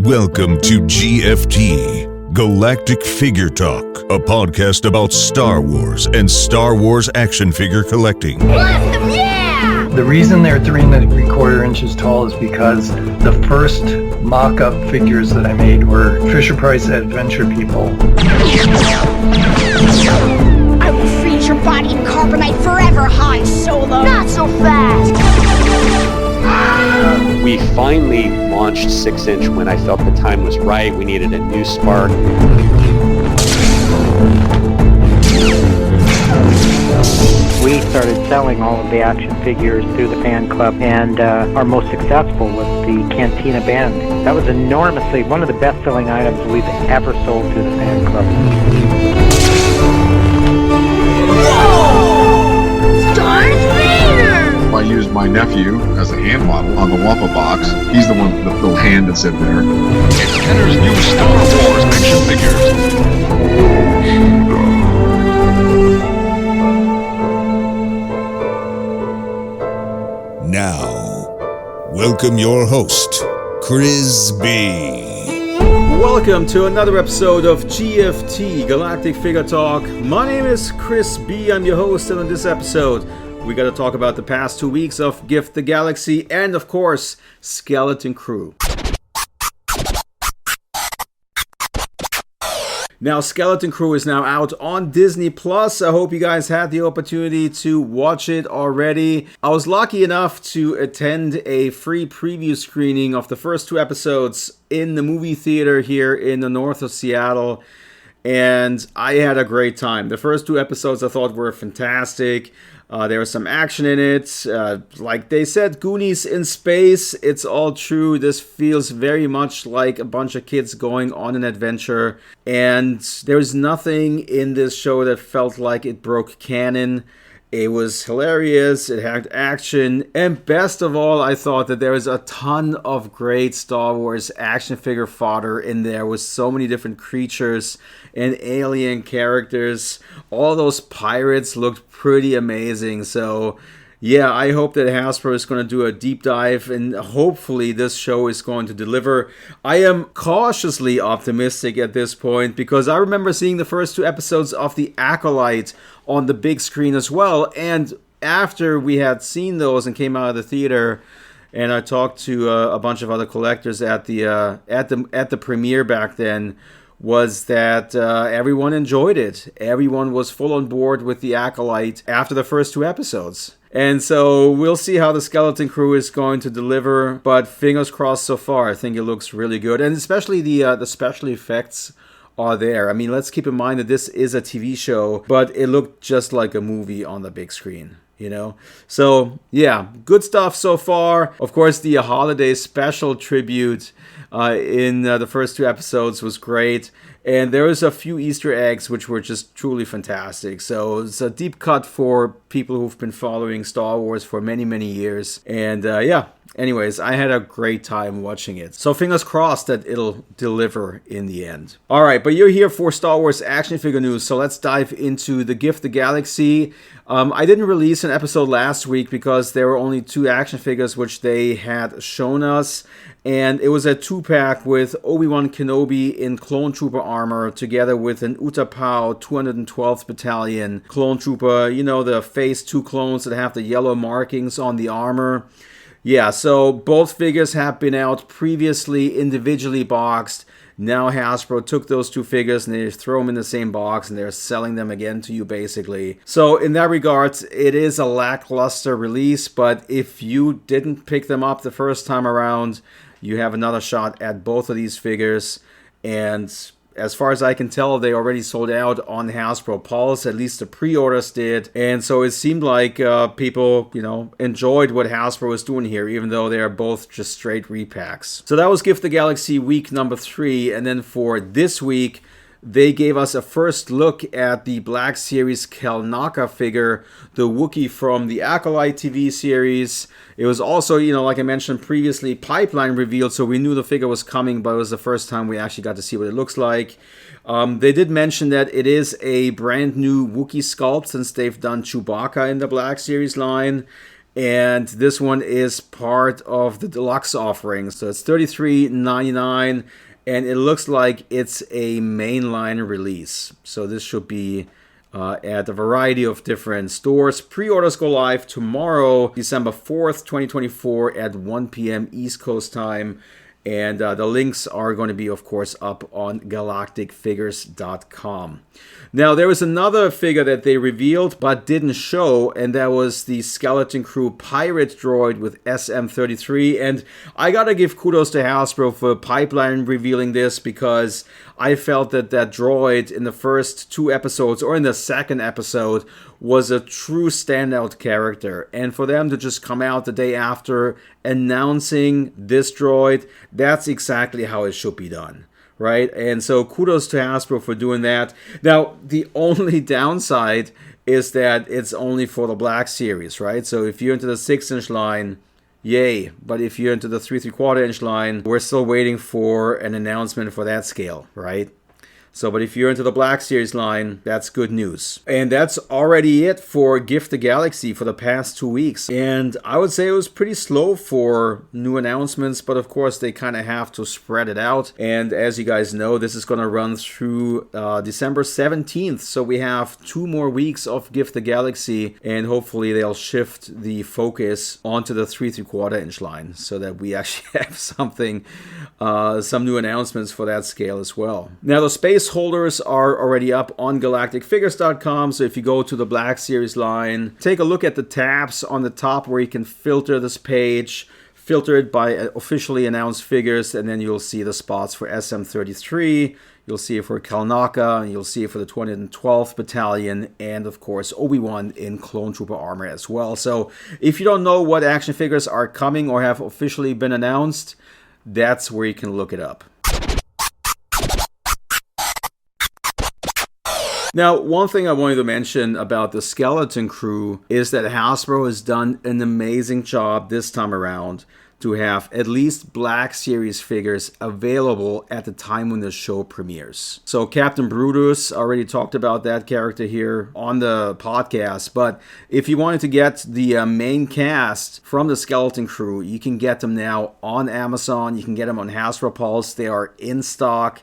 Welcome to GFT, Galactic Figure Talk, a podcast about Star Wars and Star Wars action figure collecting. Awesome, yeah! The reason they're 3.75 inches tall is because the first mock-up figures that I made were Fisher-Price Adventure People. I will freeze your body in carbonite forever, Han Solo! Not so fast! We finally launched 6-inch when I felt the time was right. We needed a new spark. We started selling all of the action figures through the fan club, and our most successful was the Cantina Band. That was enormously one of the best-selling items we've ever sold through the fan club. Whoa! Darth Vader! I used my nephew as a hand model on the Wampa box. He's the one with the little hand that's in there. It's Kenner's new Star Wars action figures. Now, welcome your host, Chris B. Welcome to another episode of GFT, Galactic Figure Talk. My name is Chris B. I'm your host, and on this episode, we got to talk about the past 2 weeks of Gift the Galaxy and, of course, Skeleton Crew. Now, Skeleton Crew is now out on Disney Plus. I hope you guys had the opportunity to watch it already. I was lucky enough to attend a free preview screening of the first 2 episodes in the movie theater here in the north of Seattle, and I had a great time. The first 2 episodes I thought were fantastic. There was some action in it. Like they said, Goonies in space. It's all true. This feels very much like a bunch of kids going on an adventure. And there's nothing in this show that felt like it broke canon. It was hilarious, it had action, and best of all, I thought that there was a ton of great Star Wars action figure fodder in there with so many different creatures and alien characters. All those pirates looked pretty amazing, so yeah, I hope that Hasbro is going to do a deep dive, and hopefully this show is going to deliver. I am cautiously optimistic at this point because I remember seeing the first 2 episodes of The Acolyte on the big screen as well, and after we had seen those and came out of the theater, and I talked to a bunch of other collectors at the premiere back then, was that everyone enjoyed it. Everyone was full on board with The Acolyte after the first 2 episodes. And so we'll see how the Skeleton Crew is going to deliver, but fingers crossed so far. I think it looks really good, and especially the special effects are there. I mean, let's keep in mind that this is a TV show, but it looked just like a movie on the big screen, you know? So, yeah, good stuff so far. Of course, the holiday special tribute in the first 2 episodes was great. And there was a few Easter eggs which were just truly fantastic. So it's a deep cut for people who've been following Star Wars for many, many years. And yeah, anyways, I had a great time watching it. So fingers crossed that it'll deliver in the end. All right, but you're here for Star Wars action figure news. So let's dive into the Gift the Galaxy. I didn't release an episode last week because there were only 2 action figures which they had shown us. And it was a 2-pack with Obi-Wan Kenobi in Clone Trooper armor together with an Utapau 212th Battalion Clone Trooper. You know, the Phase 2 clones that have the yellow markings on the armor. Yeah, so both figures have been out previously individually boxed. Now Hasbro took those 2 figures and they throw them in the same box and they're selling them again to you basically. So in that regard, it is a lackluster release, but if you didn't pick them up the first time around, you have another shot at both of these figures. And as far as I can tell, they already sold out on Hasbro Pulse, at least the pre-orders did. And so it seemed like people, enjoyed what Hasbro was doing here, even though they are both just straight repacks. So that was Gift the Galaxy week number 3. And then for this week, they gave us a first look at the Black Series Kelnaka figure, the Wookiee from the Acolyte TV series. It was also, like I mentioned previously, pipeline revealed, so we knew the figure was coming, but it was the first time we actually got to see what it looks like. They did mention that it is a brand new Wookiee sculpt since they've done Chewbacca in the Black Series line. And this one is part of the deluxe offering. So it's $33.99, and it looks like it's a mainline release. So this should be at a variety of different stores. Pre-orders go live tomorrow, December 4th, 2024 at 1 p.m. East Coast time. And the links are going to be, of course, up on galacticfigures.com. Now, there was another figure that they revealed but didn't show, and that was the Skeleton Crew Pirate Droid with SM-33. And I gotta give kudos to Hasbro for Pipeline revealing this, because I felt that that droid in the first 2 episodes, or in the second episode, was a true standout character. And for them to just come out the day after announcing this droid, that's exactly how it should be done. Right? And so kudos to Hasbro for doing that. Now, the only downside is that it's only for the Black Series, right? So if you're into the 6-inch line, yay. But if you're into the 3 3/4 inch line, we're still waiting for an announcement for that scale, right? So, but if you're into the Black Series line, that's good news. And that's already it for Gift the Galaxy for the past 2 weeks. And I would say it was pretty slow for new announcements, but of course they kind of have to spread it out. And as you guys know, this is going to run through December 17th. So we have 2 more weeks of Gift the Galaxy, and hopefully they'll shift the focus onto the 3 3/4 inch line so that we actually have something, some new announcements for that scale as well. Now, the space holders are already up on galacticfigures.com, so if you go to the Black Series line, take a look at the tabs on the top where you can filter this page, filter it by officially announced figures, and then you'll see the spots for SM-33, you'll see it for Kalnaka, and you'll see it for the 212th Battalion, and of course Obi-Wan in Clone Trooper armor as well. So if you don't know what action figures are coming or have officially been announced, that's where you can look it up. Now, one thing I wanted to mention about the Skeleton Crew is that Hasbro has done an amazing job this time around to have at least Black Series figures available at the time when the show premieres. So Captain Brutus, already talked about that character here on the podcast, but if you wanted to get the main cast from the Skeleton Crew, you can get them now on Amazon, you can get them on Hasbro Pulse, they are in stock.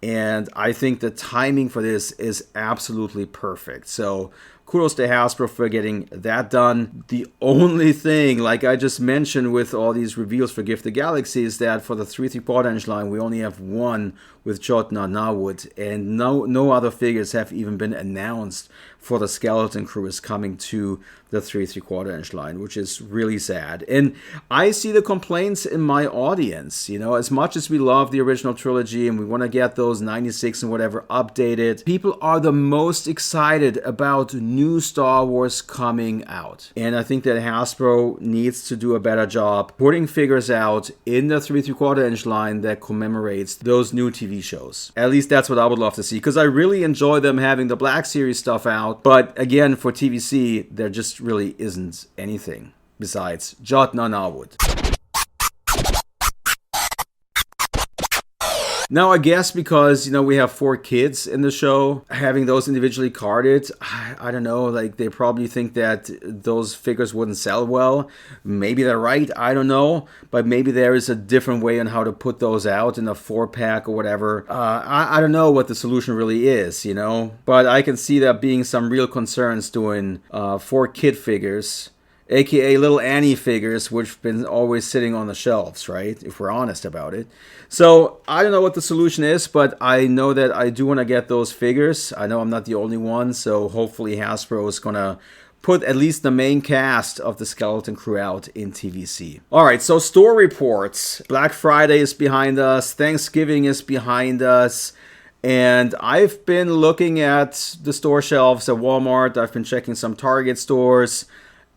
And I think the timing for this is absolutely perfect. So kudos to Hasbro for getting that done. The only thing, like I just mentioned with all these reveals for Gift the Galaxy, is that for the 3 3/4 inch line, we only have one with Jotna Nawut, and no other figures have even been announced for the Skeleton Crew is coming to the 3 3/4 inch line, which is really sad. And I see the complaints in my audience. You know, as much as we love the original trilogy and we want to get those 96 and whatever updated, people are the most excited about new Star Wars coming out. And I think that Hasbro needs to do a better job putting figures out in the 3 3/4 inch line that commemorates those new TV shows. At least that's what I would love to see, because I really enjoy them having the Black Series stuff out. But again, for TVC, there just really isn't anything besides Jotna Nawut. Now, I guess because, you know, we have 4 kids in the show, having those individually carded, I don't know, like they probably think that those figures wouldn't sell well. Maybe they're right, I don't know. But maybe there is a different way on how to put those out in a 4-pack or whatever. I don't know what the solution really is, you know. But I can see there being some real concerns doing 4 kid figures, aka little Annie figures, which have been always sitting on the shelves, right? If we're honest about it. So I don't know what the solution is, but I know that I do want to get those figures. I know I'm not the only one, so hopefully Hasbro is going to put at least the main cast of the Skeleton Crew out in TVC. Alright, so store reports. Black Friday is behind us. Thanksgiving is behind us. And I've been looking at the store shelves at Walmart. I've been checking some Target stores.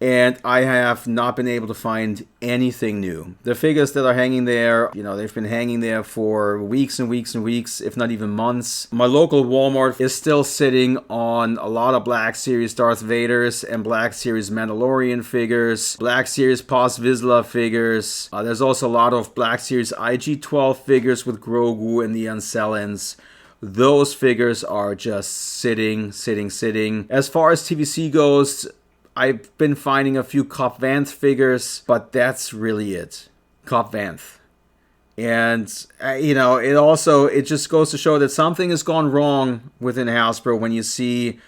And I have not been able to find anything new. The figures that are hanging there, you know, they've been hanging there for weeks and weeks and weeks, if not even months. My local Walmart is still sitting on a lot of Black Series Darth Vaders and Black Series Mandalorian figures, Black Series Paz Vizsla figures. There's also a lot of Black Series IG-12 figures with Grogu and the Uncellans. Those figures are just sitting. As far as TVC goes, I've been finding a few Cobb Vanth figures, but that's really it. Cobb Vanth. And, it just goes to show that something has gone wrong within Hasbro when you see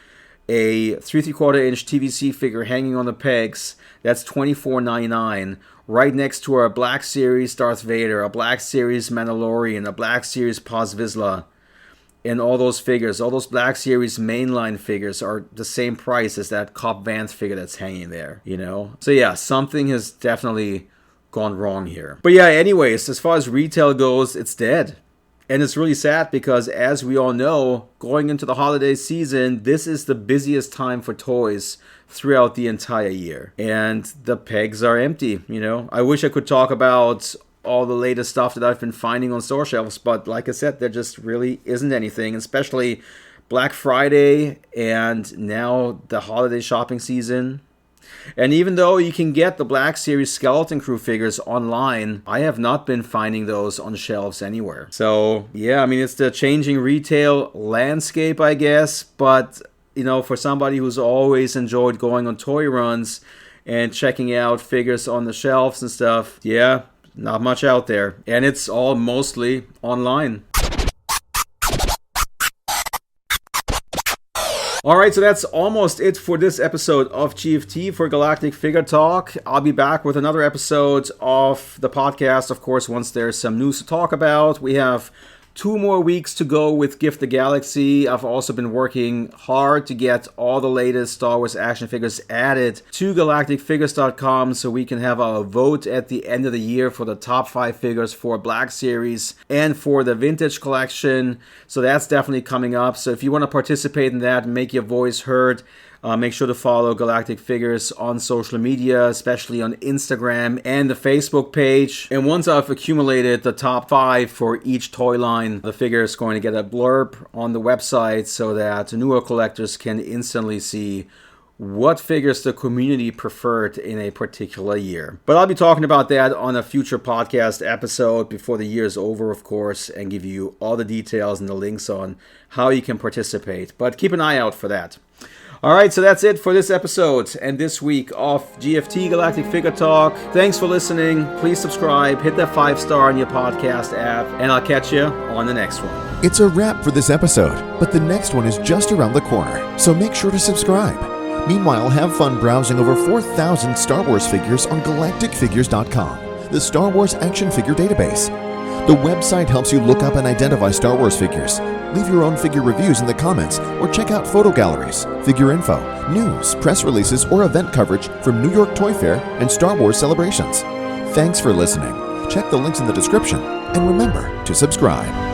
a 3 3/4 inch TVC figure hanging on the pegs. That's $24.99. Right next to a Black Series Darth Vader, a Black Series Mandalorian, a Black Series Paz Vizsla. And all those figures, all those Black Series mainline figures are the same price as that Cobb Vanth figure that's hanging there, So yeah, something has definitely gone wrong here. But yeah, anyways, as far as retail goes, it's dead. And it's really sad because, as we all know, going into the holiday season, this is the busiest time for toys throughout the entire year. And the pegs are empty, I wish I could talk about all the latest stuff that I've been finding on store shelves, but like I said, there just really isn't anything, especially Black Friday and now the holiday shopping season. And even though you can get the Black Series Skeleton Crew figures online, I have not been finding those on shelves anywhere. So, yeah, it's the changing retail landscape, I guess. But, for somebody who's always enjoyed going on toy runs and checking out figures on the shelves and stuff, yeah, not much out there. And it's all mostly online. Alright, so that's almost it for this episode of GFT for Galactic Figure Talk. I'll be back with another episode of the podcast, of course, once there's some news to talk about. We have 2 more weeks to go with Gift the Galaxy. I've also been working hard to get all the latest Star Wars action figures added to galacticfigures.com so we can have our vote at the end of the year for the top 5 figures for Black Series and for the Vintage Collection. So that's definitely coming up. So if you want to participate in that and make your voice heard, make sure to follow Galactic Figures on social media, especially on Instagram and the Facebook page. And once I've accumulated the top 5 for each toy line, the figure is going to get a blurb on the website so that newer collectors can instantly see what figures the community preferred in a particular year. But I'll be talking about that on a future podcast episode before the year is over, of course, and give you all the details and the links on how you can participate. But keep an eye out for that. Alright, so that's it for this episode and this week of GFT Galactic Figure Talk. Thanks for listening. Please subscribe, hit that 5-star on your podcast app, and I'll catch you on the next one. It's a wrap for this episode, but the next one is just around the corner, so make sure to subscribe. Meanwhile, have fun browsing over 4,000 Star Wars figures on galacticfigures.com, the Star Wars action figure database. The website helps you look up and identify Star Wars figures. Leave your own figure reviews in the comments or check out photo galleries, figure info, news, press releases, or event coverage from New York Toy Fair and Star Wars celebrations. Thanks for listening. Check the links in the description and remember to subscribe.